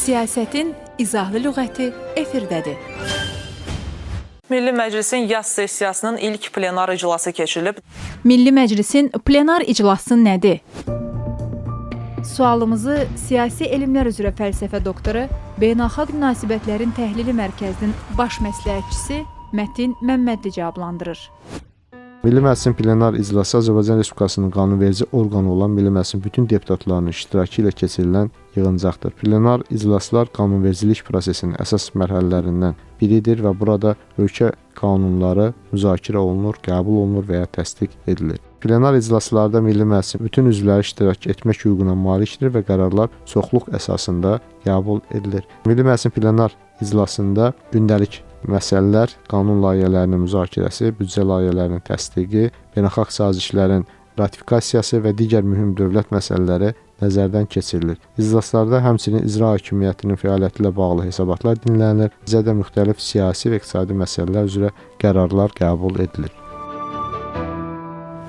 Siyasətin izahlı lüğəti efirdədir. Milli Məclisin yaz sessiyasının ilk plenar iclası keçirilib. Milli Məclisin plenar iclası nədir? Sualımızı Siyasi Elmlər üzrə fəlsəfə doktoru, Beynəlxalq Münasibətlərin Təhlili Mərkəzinin baş məsləhətçisi Mətin Məmmədli cavablandırır. Milli Məclisin plenar iclası Azərbaycan Respublikasının qanunverici orqanı olan Milli Məclisin bütün deputatlarının iştirakı ilə keçirilən yığıncaqdır. Plenar iclaslar qanunvericilik prosesinin əsas mərhələlərindən biridir və burada ölkə qanunları müzakirə olunur, qəbul olunur və ya təsdiq edilir. Plenar iclaslarda Milli Məclisin bütün üzvləri iştirak etmək hüququna malikdir və qərarlar çoxluq əsasında qəbul edilir. Milli Məclisin plenar iclasında gündəlik məsələlər, qanun layihələrinin müzakirəsi, büdcə layihələrinin təsdiqi, beynəlxalq sazişlərin ratifikasiyası və digər mühüm dövlət məsələləri nəzərdən keçirilir. İclaslarda həmçinin icra hakimiyyətinin fəaliyyəti ilə bağlı hesabatlar dinlənir, bizə də müxtəlif siyasi və iqtisadi məsələlər üzrə qərarlar qəbul edilir.